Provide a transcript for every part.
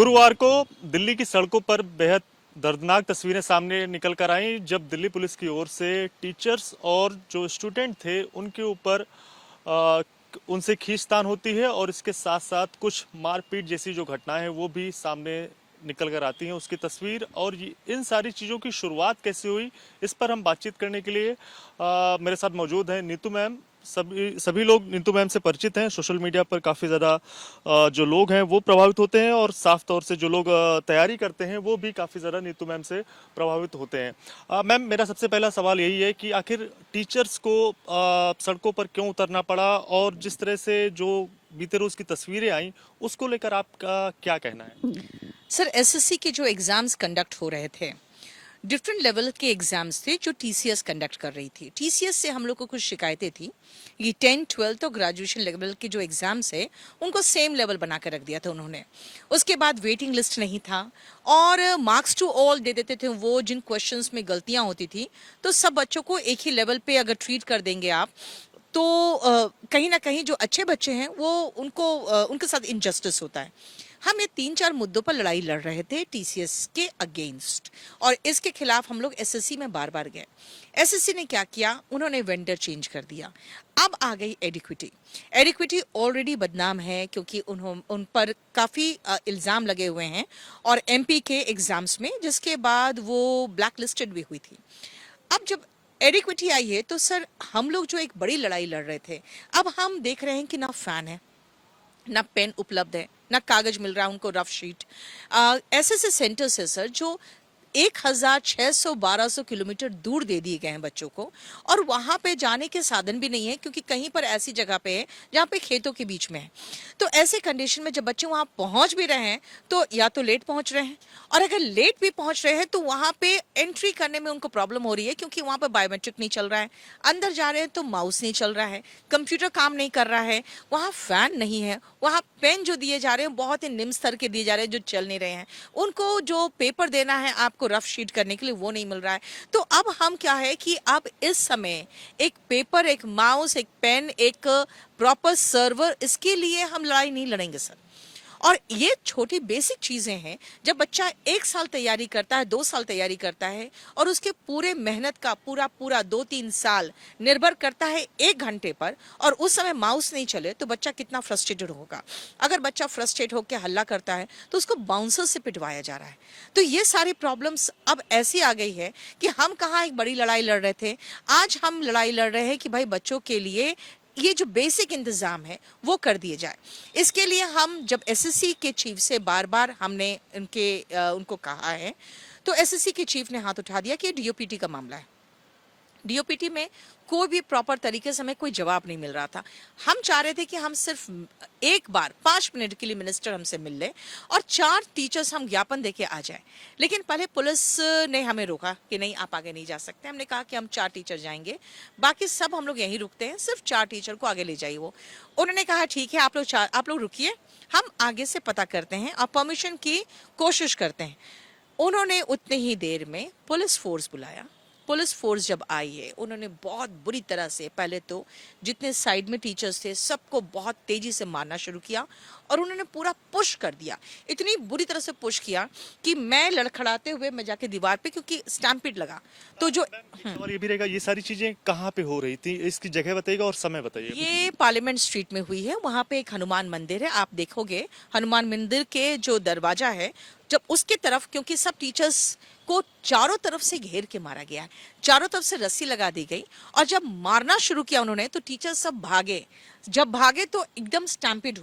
गुरुवार को दिल्ली की सड़कों पर बेहद दर्दनाक तस्वीरें सामने निकल कर आई जब दिल्ली पुलिस की ओर से टीचर्स और जो स्टूडेंट थे उनके ऊपर अ, उनसे खींचतान होती है और इसके साथ साथ कुछ मारपीट जैसी जो घटनाएं हैं वो भी सामने निकल कर आती हैं। उसकी तस्वीर और इन सारी चीज़ों की शुरुआत कैसे हुई, इस पर हम बातचीत करने के लिए मेरे साथ मौजूद हैं नीतू मैम। सभी लोग नीतू मैम से परिचित हैं। सोशल मीडिया पर काफ़ी ज़्यादा जो लोग हैं वो प्रभावित होते हैं और साफ तौर से जो लोग तैयारी करते हैं वो भी काफ़ी ज़्यादा नीतू मैम से प्रभावित होते हैं। मैम, मेरा सबसे पहला सवाल यही है कि आखिर टीचर्स को सड़कों पर क्यों उतरना पड़ा और जिस तरह से जो बीते रोज की तस्वीरें आई उसको लेकर आपका क्या कहना है? सर, एसएससी के जो एग्जाम्स कंडक्ट हो रहे थे, डिफरेंट लेवल के एग्जाम्स थे जो टीसीएस कंडक्ट कर रही थी। टीसीएस से हम लोग को कुछ शिकायतें थी। ये 10, 12 और ग्रेजुएशन लेवल के जो एग्जाम्स है उनको सेम लेवल बना कर रख दिया था उन्होंने। उसके बाद वेटिंग लिस्ट नहीं था और मार्क्स टू ऑल दे देते थे। वो जिन क्वेश्चंस में गलतियां होती थी तो सब बच्चों को एक ही लेवल पे अगर ट्रीट कर देंगे आप तो कहीं ना कहीं जो अच्छे बच्चे हैं वो उनके साथ इनजस्टिस होता है। हम ये 3-4 मुद्दों पर लड़ाई लड़ रहे थे टीसीएस के अगेंस्ट और इसके खिलाफ हम लोग एसएससी में बार बार गए। एसएससी ने क्या किया, उन्होंने वेंडर चेंज कर दिया। अब आ गई एडिक्विटी। एडिक्विटी ऑलरेडी बदनाम है क्योंकि उन पर काफ़ी इल्ज़ाम लगे हुए हैं और एमपी के एग्जाम्स में, जिसके बाद वो ब्लैक लिस्टेड भी हुई थी। अब जब एडिक्विटी आई है तो सर हम लोग जो एक बड़ी लड़ाई लड़ रहे थे, अब हम देख रहे हैं कि ना फैन है, ना पेन उपलब्ध है, ना कागज मिल रहा है उनको, रफ शीट। ऐसे ऐसे सेंटर्स है सर जो 1600-1200 किलोमीटर दूर दे दिए गए हैं बच्चों को और वहां पे जाने के साधन भी नहीं है क्योंकि कहीं पर ऐसी जगह पे है जहाँ पे खेतों के बीच में है। तो ऐसे कंडीशन में जब बच्चे वहां पहुंच भी रहे हैं तो या तो लेट पहुंच रहे हैं और अगर लेट भी पहुंच रहे हैं तो वहां पे एंट्री करने में उनको प्रॉब्लम हो रही है क्योंकि वहां पे बायोमेट्रिक नहीं चल रहा है। अंदर जा रहे हैं तो माउस नहीं चल रहा है, कंप्यूटर काम नहीं कर रहा है, वहां फैन नहीं है, वहां पेन जो दिए जा रहे हैं बहुत ही निम्न स्तर के दिए जा रहे हैं जो चल नहीं रहे हैं, उनको जो पेपर देना है आपको रफ शीट करने के लिए वो नहीं मिल रहा है। तो अब हम क्या है कि अब इस समय एक पेपर, एक माउस, एक पेन, एक प्रॉपर सर्वर, इसके लिए हम लड़ाई नहीं लड़ेंगे सर। और ये छोटी बेसिक चीजें हैं। जब बच्चा 1 साल तैयारी करता है, 2 साल तैयारी करता है और उसके पूरे मेहनत का पूरा 2-3 साल निर्भर करता है 1 घंटे पर और उस समय माउस नहीं चले तो बच्चा कितना फ्रस्ट्रेटेड होगा। अगर बच्चा फ्रस्ट्रेट होकर हल्ला करता है तो उसको बाउंसर से पिटवाया जा रहा है। तो ये सारी प्रॉब्लम्स अब ऐसी आ गई है कि हम कहाँ एक बड़ी लड़ाई लड़ रहे थे, आज हम लड़ाई लड़ रहे हैं कि भाई बच्चों के लिए ये जो बेसिक इंतजाम है वो कर दिए जाए। इसके लिए हम जब एसएससी के चीफ से बार बार हमने उनको कहा है तो एसएससी के चीफ ने हाथ उठा दिया कि डीओपीटी का मामला है। डीओपीटी में कोई भी प्रॉपर तरीके से हमें कोई जवाब नहीं मिल रहा था। हम चाह रहे थे कि हम सिर्फ एक बार 5 मिनट के लिए मिनिस्टर हमसे मिल ले और 4 टीचर्स हम ज्ञापन देके आ जाए। लेकिन पहले पुलिस ने हमें रोका कि नहीं, आप आगे नहीं जा सकते। हमने कहा कि हम 4 टीचर जाएंगे, बाकी सब हम लोग यहीं रुकते हैं, सिर्फ 4 टीचर को आगे ले जाइए। वो उन्होंने कहा ठीक है, आप लोग रुकिए, हम आगे से पता करते हैं और परमिशन की कोशिश करते हैं। उन्होंने उतनी ही देर में पुलिस फोर्स बुलाया। पुलिस फोर्स जब आई है उन्होंने बहुत बुरी तरह से पहले तो जितने साइड में टीचर्स थे सबको बहुत तेजी से मारना शुरू किया और उन्होंने पूरा पुश कर दिया। इतनी बुरी तरह से पुश किया कि मैं लड़खड़ाते हुए मैं जाके दीवार पे, क्योंकि स्टैम्पिड लगा तो जो और ये भी रहेगा, ये सारी चीजें कहाँ पे हो रही थी, इसकी जगह बताइएगा और समय बताइए। ये पार्लियामेंट स्ट्रीट में हुई है। वहां पे एक हनुमान मंदिर है, आप देखोगे हनुमान मंदिर के जो दरवाजा है जब उसके तरफ, क्योंकि सब टीचर्स को चारों तरफ से घेर के मारा गया है, चारों तरफ से रस्सी लगा दी गई और जब मारना शुरू किया उन्होंने तो टीचर्स सब भागे। जब भागे तो एकदम स्टैम्पिड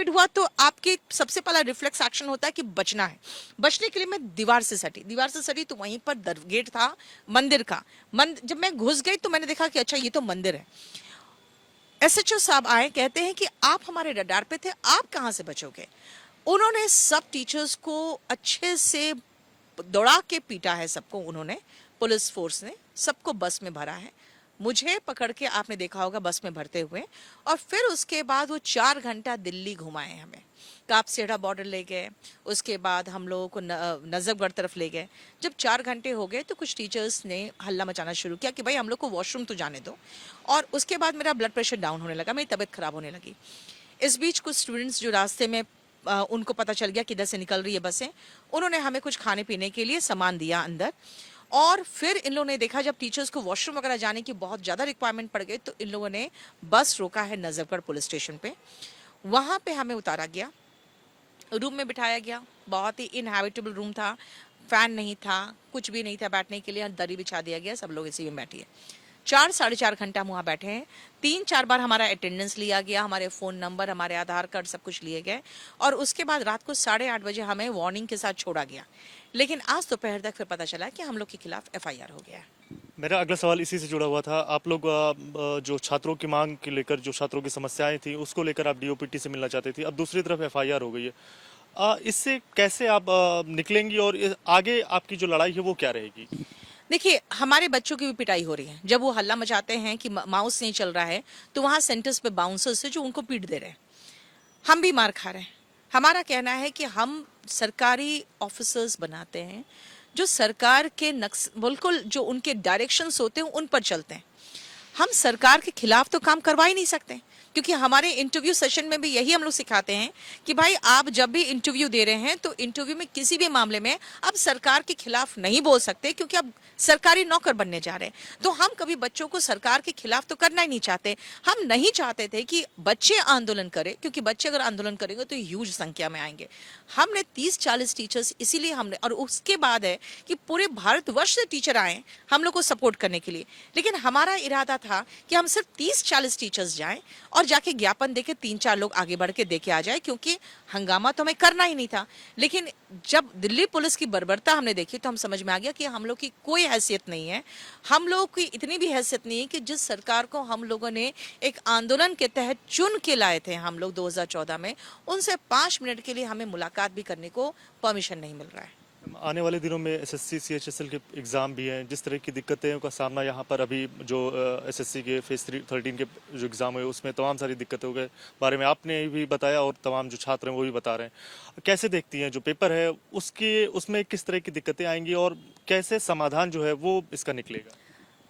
हुआ तो आपके सबसे पहला रिफ्लेक्स एक्शन होता है कि बचना है। बचने के लिए मैं दीवार से सटी तो वहीं पर गेट था मंदिर का। जब मैं घुस गई तो मैंने देखा कि अच्छा ये तो मंदिर है। एसएचओ साहब आए, कहते हैं कि आप हमारे रडार पे थे, आप कहां से बचोगे। उन्होंने सब टीचर्स को अच्छे से दौड़ा के पीटा है सबको। उन्होंने, पुलिस फोर्स ने सबको बस में भरा है। मुझे पकड़ के आपने देखा होगा बस में भरते हुए और फिर उसके बाद वो 4 घंटा दिल्ली घुमाए हमें। कापसेड़ा बॉर्डर ले गए, उसके बाद हम लोगों को नजफगढ़ तरफ ले गए। जब 4 घंटे हो गए तो कुछ टीचर्स ने हल्ला मचाना शुरू किया कि भाई हम लोग को वॉशरूम तो जाने दो। और उसके बाद मेरा ब्लड प्रेशर डाउन होने लगा, मेरी तबीयत खराब होने लगी। इस बीच कुछ स्टूडेंट्स जो रास्ते में उनको पता चल गया किधर से निकल रही है बसें, उन्होंने हमें कुछ खाने पीने के लिए सामान दिया अंदर। और फिर इन लोगों ने देखा जब टीचर्स को वॉशरूम वगैरह जाने की बहुत ज़्यादा रिक्वायरमेंट पड़ गई, तो इन लोगों ने बस रोका है नजफगढ़ पुलिस स्टेशन पे। वहाँ पे हमें उतारा गया, रूम में बिठाया गया। बहुत ही इनहैबिटेबल रूम था, फैन नहीं था, कुछ भी नहीं था बैठने के लिए, दरी बिछा दिया गया, सब लोग इसी में बैठिए। 4 साढ़े 4 घंटा हम वहाँ बैठे हैं। 3 4 बार हमारा अटेंडेंस लिया गया, हमारे फ़ोन नंबर, हमारे आधार कार्ड सब कुछ लिए गए, और उसके बाद रात को 8:30 बजे हमें वार्निंग के साथ छोड़ा गया। लेकिन आज दोपहर तक फिर पता चला कि हम लोग के खिलाफ FIR हो गया है। मेरा अगला सवाल इसी से जुड़ा हुआ था। आप लोग जो छात्रों की मांग के लेकर, जो छात्रों की समस्याएं थी, उसको लेकर आप DOPT से मिलना चाहते थे, अब दूसरी तरफ FIR हो गई है। इससे कैसे आप निकलेंगी और आगे आपकी जो लड़ाई है वो क्या रहेगी? देखिए, हमारे बच्चों की भी पिटाई हो रही है। जब वो हल्ला मचाते हैं कि माउस नहीं चल रहा है, तो वहाँ सेंटर्स पे बाउंसर्स है जो उनको पीट दे रहे हैं। हम भी मार खा रहे हैं। हमारा कहना है कि हम सरकारी ऑफिसर्स बनाते हैं जो सरकार के नक्श बिल्कुल जो उनके डायरेक्शंस होते हैं उन पर चलते हैं। हम सरकार के खिलाफ तो काम करवा ही नहीं सकते, क्योंकि हमारे इंटरव्यू सेशन में भी यही हम लोग सिखाते हैं कि भाई आप जब भी इंटरव्यू दे रहे हैं तो इंटरव्यू में किसी भी मामले में आप सरकार के खिलाफ नहीं बोल सकते, क्योंकि आप सरकारी नौकर बनने जा रहे हैं। तो हम कभी बच्चों को सरकार के खिलाफ तो करना ही नहीं चाहते। हम नहीं चाहते थे कि बच्चे आंदोलन करें, क्योंकि बच्चे अगर आंदोलन करेंगे तो ह्यूज संख्या में आएंगे। हमने 30-40 टीचर्स इसीलिए हमने, और उसके बाद है कि पूरे भारतवर्ष से टीचर आए हम लोग को सपोर्ट करने के लिए। लेकिन हमारा इरादा था कि हम सिर्फ 30-40 टीचर्स जाएं और जाके ज्ञापन देके 3-4 लोग आगे बढ़ के देके आ जाए, क्योंकि हंगामा तो हमें करना ही नहीं था। लेकिन जब दिल्ली पुलिस की बर्बरता हमने देखी तो हम समझ में आ गया कि हम लोग की कोई हैसियत नहीं है। हम लोगों की इतनी भी हैसियत नहीं है कि जिस सरकार को हम लोगों ने एक आंदोलन के तहत चुन के लाए थे हम लोग 2014 में, उनसे 5 मिनट के लिए हमें मुलाकात भी करने को परमिशन नहीं मिल रहा है। आने वाले दिनों में SSC CHSL के एग्ज़ाम भी हैं। जिस तरह की दिक्कतें का सामना यहाँ पर अभी जो SSC के फेज 13 के जो एग्ज़ाम हुए उसमें तमाम सारी दिक्कतों के बारे में आपने भी बताया और तमाम जो छात्र हैं वो भी बता रहे हैं। कैसे देखती हैं जो पेपर है उसमें किस तरह की दिक्कतें आएंगी और कैसे समाधान जो है वो इसका निकलेगा?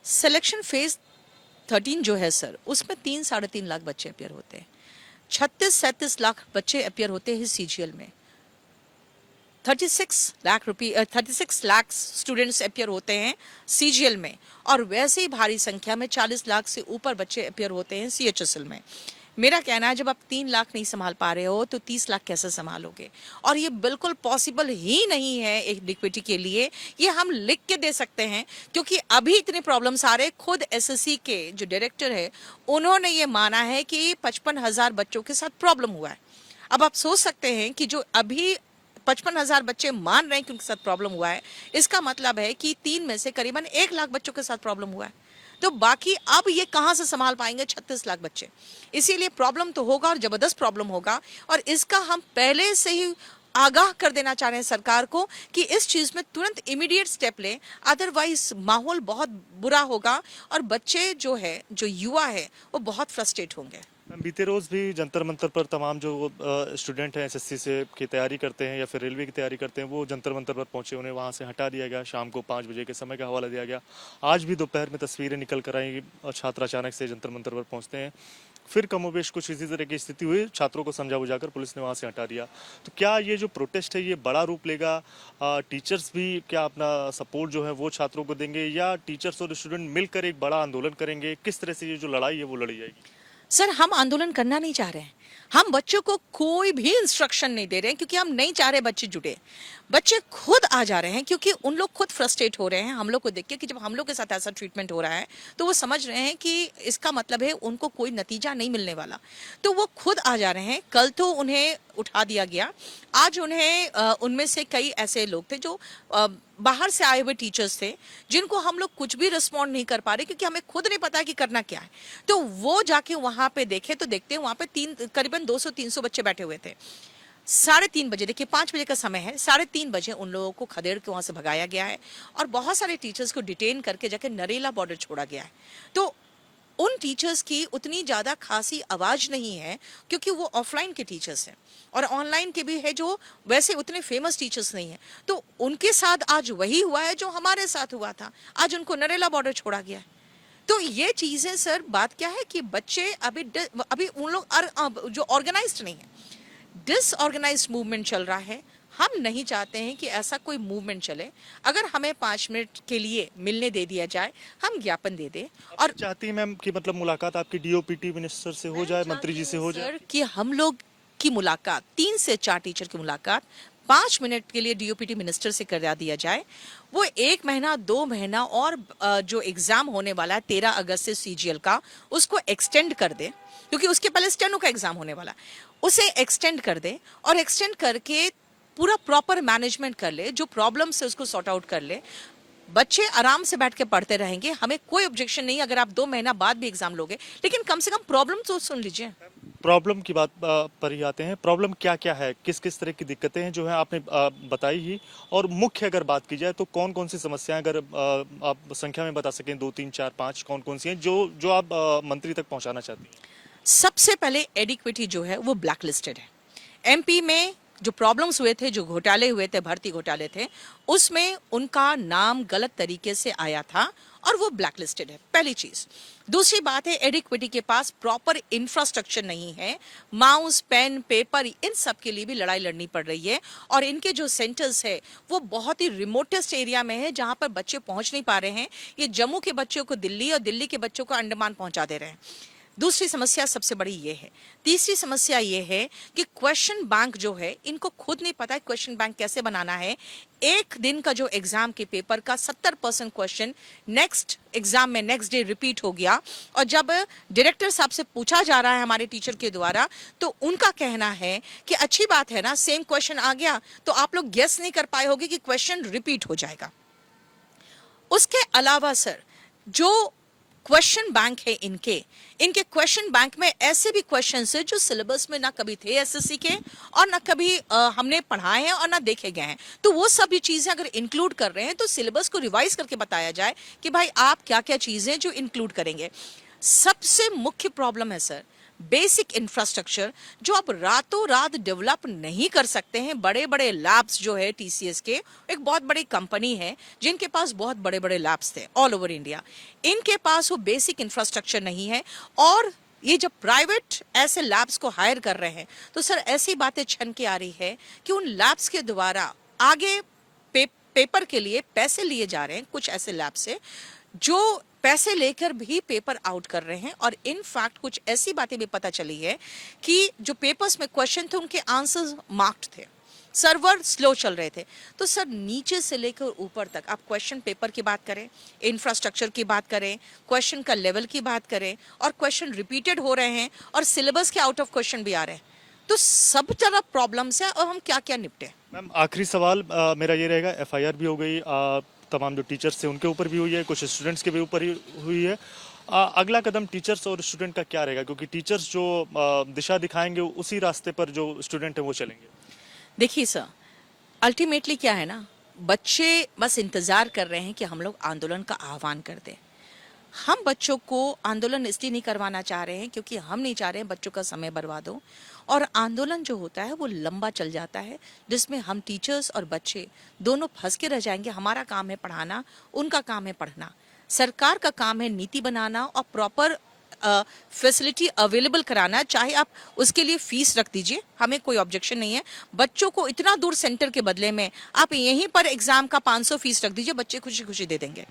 सिलेक्शन फेज 13 जो है सर, उसमें 3-3.5 लाख बच्चे अपियर होते हैं। 36-37 लाख बच्चे अपियर होते हैं CGL में। 36 लाख स्टूडेंट्स अपियर होते हैं CGL में, और वैसे ही भारी संख्या में 40 लाख से ऊपर बच्चे अपियर होते हैं CHSL में। मेरा कहना है जब आप 3 लाख नहीं संभाल पा रहे हो तो 30 लाख कैसे संभालोगे? और ये बिल्कुल पॉसिबल ही नहीं है एक डिक्वेटी के लिए। ये हम लिख के दे सकते हैं, क्योंकि अभी इतने प्रॉब्लम्स आ रहे। खुद SSC के जो डायरेक्टर है उन्होंने ये माना है कि 55,000 बच्चों के साथ प्रॉब्लम हुआ है। अब आप सोच सकते हैं कि जो अभी 55,000 बच्चे मान रहे हैं कि उनके साथ प्रॉब्लम हुआ है, इसका मतलब है कि 3 में से करीबन 1 लाख बच्चों के साथ प्रॉब्लम हुआ है। तो बाकी अब ये कहां से संभाल पाएंगे 36 लाख बच्चे? इसीलिए प्रॉब्लम तो होगा और जबरदस्त प्रॉब्लम होगा, और इसका हम पहले से ही आगाह कर देना चाह रहे हैं सरकार को कि इस चीज में तुरंत इमीडिएट स्टेप लें, अदरवाइज माहौल बहुत बुरा होगा और बच्चे जो है, जो युवा है, वो बहुत फ्रस्ट्रेट होंगे। बीते रोज भी जंतर मंतर पर तमाम जो स्टूडेंट हैं SSC से की तैयारी करते हैं या फिर रेलवे की तैयारी करते हैं वो जंतर मंतर पर पहुंचे, उन्हें वहां से हटा दिया गया। शाम को 5 बजे के समय का हवाला दिया गया। आज भी दोपहर में तस्वीरें निकल कर आई और छात्र अचानक से जंतर मंतर पर पहुंचते हैं। फिर कमोबेश कुछ इसी तरह की स्थिति हुई, छात्रों को समझा बुझाकर पुलिस ने वहां से हटा दिया। तो क्या ये जो प्रोटेस्ट है ये बड़ा रूप लेगा? टीचर्स भी क्या अपना सपोर्ट जो है वो छात्रों को देंगे, या टीचर्स और स्टूडेंट मिलकर एक बड़ा आंदोलन करेंगे? किस तरह से ये जो लड़ाई है वो लड़ी जाएगी? सर, हम आंदोलन करना नहीं चाह रहे हैं। हम बच्चों को कोई भी इंस्ट्रक्शन नहीं दे रहे हैं, क्योंकि हम नहीं चाह रहे बच्चे जुटे। बच्चे खुद आ जा रहे हैं, क्योंकि उन लोग खुद फ्रस्ट्रेट हो रहे हैं हम लोग को देख के कि जब हम लोग के साथ ऐसा ट्रीटमेंट हो रहा है तो वो समझ रहे हैं कि इसका मतलब है उनको कोई नतीजा नहीं मिलने वाला। तो वो खुद आ जा रहे हैं। कल तो उन्हें उठा दिया गया, आज उन्हें उनमें से कई ऐसे लोग थे जो बाहर से आए हुए टीचर्स थे, जिनको हम लोग कुछ भी रिस्पॉन्ड नहीं कर पा रहे, क्योंकि हमें खुद नहीं पता कि करना क्या है। तो वो जाके वहां पे देखे तो देखते हैं वहां पे करीबन 200-300 बच्चे बैठे हुए थे। 3:30 बजे, देखिए 5 बजे का समय है, 3:30 बजे उन लोगों को खदेड़ के वहां से भगाया गया है और बहुत सारे टीचर्स को डिटेन करके जाके नरेला बॉर्डर छोड़ा गया है। तो उन टीचर्स की उतनी ज़्यादा खासी आवाज़ नहीं है, क्योंकि वो ऑफलाइन के टीचर्स हैं और ऑनलाइन के भी है जो वैसे उतने फेमस टीचर्स नहीं हैं। तो उनके साथ आज वही हुआ है जो हमारे साथ हुआ था, आज उनको नरेला बॉर्डर छोड़ा गया है। तो ये चीज़ें सर, बात क्या है कि बच्चे अभी उन लोग जो ऑर्गेनाइज्ड नहीं है। डिसऑर्गेनाइज्ड मूवमेंट चल रहा है। हम नहीं चाहते हैं कि ऐसा कोई मूवमेंट चले। अगर हमें 5 मिनट के लिए मिलने दे दिया जाए, हम ज्ञापन दे दें। और चाहती हैं मैम कि मतलब मुलाकात आपकी डीओपीटी मिनिस्टर से हो जाए, मंत्री जी से हो जाए? सर कि हम लोग की मुलाकात 3 से 4 टीचर की मुलाकात 5 मिनट के लिए डीओपीटी मिनिस्टर से करा दिया जाए। वो 1 महीना 2 महीना और जो एग्जाम होने वाला है 13 अगस्त से सीजीएल का, उसको एक्सटेंड कर दे, क्योंकि उसके पहले स्टेनो का एग्जाम होने वाला है। उसे एक्सटेंड कर दे और एक्सटेंड करके पूरा प्रॉपर मैनेजमेंट कर ले, जो प्रॉब्लम्स है उसको सॉर्ट आउट कर ले। बच्चे आराम से बैठ के पढ़ते रहेंगे, हमें कोई ऑब्जेक्शन नहीं अगर आप 2 महीना बाद भी एग्जाम लोगे, लेकिन कम से कम प्रॉब्लम तो सुन लीजिए। प्रॉब्लम की बात पर ही आते हैं। प्रॉब्लम क्या क्या है, किस किस तरह की दिक्कतें हैं जो है आपने बताई ही, और मुख्य अगर बात की जाए तो कौन कौन सी समस्याएं, अगर आप संख्या में बता सकें 2 3 4 5 कौन कौन सी हैं जो जो आप मंत्री तक पहुंचाना चाहती हैं? सबसे पहले एडिक्विटी जो है वो ब्लैक लिस्टेड है। एमपी में जो प्रॉब्लम्स हुए थे, जो घोटाले हुए थे, भर्ती घोटाले थे, उसमें उनका नाम गलत तरीके से आया था और वो ब्लैक लिस्टेड है, पहली चीज। दूसरी बात है, एडिक्विटी के पास प्रॉपर इंफ्रास्ट्रक्चर नहीं है। माउस, पेन, पेपर, इन सब के लिए भी लड़ाई लड़नी पड़ रही है। और इनके जो सेंटर्स है वो बहुत ही रिमोटेस्ट एरिया में है, जहां पर बच्चे पहुंच नहीं पा रहे हैं। ये जम्मू के बच्चों को दिल्ली और दिल्ली के बच्चों को अंडमान पहुंचा दे रहे हैं। दूसरी समस्या सबसे बड़ी ये है। तीसरी समस्या ये है कि क्वेश्चन बैंक जो है, इनको खुद नहीं पता है क्वेश्चन बैंक कैसे बनाना है। एक दिन का जो एग्जाम के पेपर का 70% क्वेश्चन नेक्स्ट एग्जाम में नेक्स्ट डे रिपीट हो गया। और जब डायरेक्टर साहब से पूछा जा रहा है हमारे टीचर के द्वारा, तो उनका कहना है कि अच्छी बात है ना, सेम क्वेश्चन आ गया तो आप लोग गेस नहीं कर पाए होगे कि क्वेश्चन रिपीट हो जाएगा। उसके अलावा सर, जो क्वेश्चन बैंक है इनके क्वेश्चन बैंक में ऐसे भी क्वेश्चन है जो सिलेबस में ना कभी थे एसएससी के, और ना कभी हमने पढ़ाए हैं और ना देखे गए हैं। तो वो सभी चीजें अगर इंक्लूड कर रहे हैं तो सिलेबस को रिवाइज करके बताया जाए कि भाई आप क्या क्या चीजें जो इंक्लूड करेंगे। सबसे मुख्य प्रॉब्लम है सर बेसिक इंफ्रास्ट्रक्चर, जो आप रातों रात डेवलप नहीं कर सकते हैं। बड़े बड़े लैब्स जो है टीसीएस के, एक बहुत बड़ी कंपनी है जिनके पास बहुत बड़े बड़े लैब्स थे ऑल ओवर इंडिया, इनके पास वो बेसिक इंफ्रास्ट्रक्चर नहीं है। और ये जब प्राइवेट ऐसे लैब्स को हायर कर रहे हैं तो सर ऐसी बातें छन के आ रही है कि उन लैब्स के द्वारा आगे पेपर के लिए पैसे लिए जा रहे हैं कुछ ऐसे लैब से, जो पैसे लेकर भी पेपर आउट कर रहे हैं। और इनफैक्ट कुछ ऐसी बातें भी पता चली है कि जो पेपर्स में क्वेश्चन थे उनके आंसर्स मार्क्ड थे, सर्वर स्लो चल रहे थे। तो सर नीचे से लेकर ऊपर तक आप क्वेश्चन पेपर की बात करें, इंफ्रास्ट्रक्चर की बात करें, क्वेश्चन का लेवल की बात करें, और क्वेश्चन रिपीटेड हो रहे हैं और सिलेबस के आउट ऑफ क्वेश्चन भी आ रहे हैं, तो सब तरह प्रॉब्लम्स है। और हम क्या क्या निपटे। मैम आखिरी सवाल मेरा ये रहेगा, एफआईआर भी हो गई, तमाम जो टीचर्स थे उनके ऊपर भी हुई है, कुछ स्टूडेंट्स के भी ऊपर ही हुई है। अगला कदम टीचर्स और स्टूडेंट का क्या रहेगा, क्योंकि टीचर्स जो दिशा दिखाएंगे उसी रास्ते पर जो स्टूडेंट है वो चलेंगे? देखिए सर, अल्टीमेटली क्या है ना, बच्चे बस इंतजार कर रहे हैं कि हम लोग आंदोलन का आह्वान कर दें। हम बच्चों को आंदोलन इसलिए नहीं करवाना चाह रहे हैं क्योंकि हम नहीं चाह रहे हैं बच्चों का समय बर्बाद हो। और आंदोलन जो होता है वो लंबा चल जाता है, जिसमें हम टीचर्स और बच्चे दोनों फंस के रह जाएंगे। हमारा काम है पढ़ाना, उनका काम है पढ़ना। सरकार का काम है नीति बनाना और प्रॉपर फैसिलिटी अवेलेबल कराना। चाहे आप उसके लिए फीस रख दीजिए, हमें कोई ऑब्जेक्शन नहीं है। बच्चों को इतना दूर सेंटर के बदले में आप यहीं पर एग्जाम का 500 फीस रख दीजिए, बच्चे खुशी खुशी दे देंगे।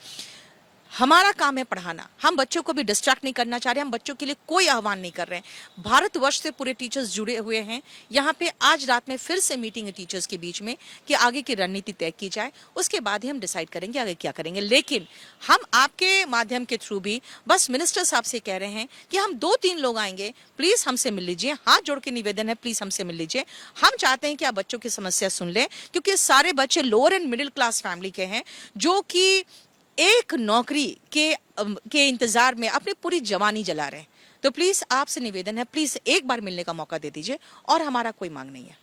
हमारा काम है पढ़ाना। हम बच्चों को भी डिस्ट्रैक्ट नहीं करना चाह रहे, हम बच्चों के लिए कोई आह्वान नहीं कर रहे हैं। भारतवर्ष से पूरे टीचर्स जुड़े हुए हैं। यहाँ पे आज रात में फिर से मीटिंग है टीचर्स के बीच में कि आगे की रणनीति तय की जाए, उसके बाद ही हम डिसाइड करेंगे आगे क्या करेंगे। लेकिन हम आपके माध्यम के थ्रू भी बस मिनिस्टर साहब से कह रहे हैं कि हम 2-3 लोग आएंगे, प्लीज हमसे मिल लीजिए। हाथ जोड़ के निवेदन है, प्लीज हमसे मिल लीजिए। हम चाहते हैं कि आप बच्चों की समस्या सुन लें, क्योंकि सारे बच्चे lower and middle class family के हैं, जो कि एक नौकरी के इंतजार में अपनी पूरी जवानी जला रहे हैं। तो प्लीज आपसे निवेदन है, प्लीज एक बार मिलने का मौका दे दीजिए, और हमारा कोई मांग नहीं है।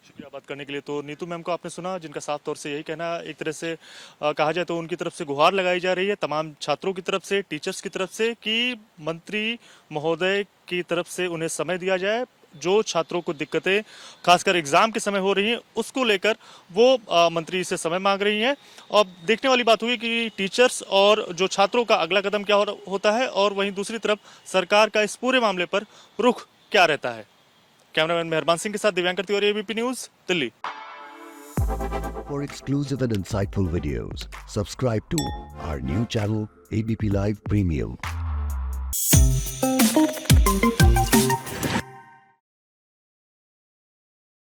शुक्रिया बात करने के लिए। तो नीतू मैम को आपने सुना, जिनका साफ तौर से यही कहना, एक तरह से कहा जाए तो उनकी तरफ से गुहार लगाई जा रही है तमाम छात्रों की तरफ से, टीचर्स की तरफ से, कि मंत्री महोदय की तरफ से उन्हें समय दिया जाए। जो छात्रों को दिक्कतें खासकर एग्जाम के समय हो रही हैं उसको लेकर वो मंत्री से समय मांग रही हैं। और देखने वाली बात हुई कि टीचर्स और जो छात्रों का अगला कदम क्या होता है, और वहीं दूसरी तरफ सरकार का इस पूरे मामले पर रुख क्या रहता है। कैमरामैन मेहरबान सिंह के साथ Divyankar Tiwari, ABP news, Delhi. For exclusive and insightful videos, subscribe to our new channel ABP Live Premium.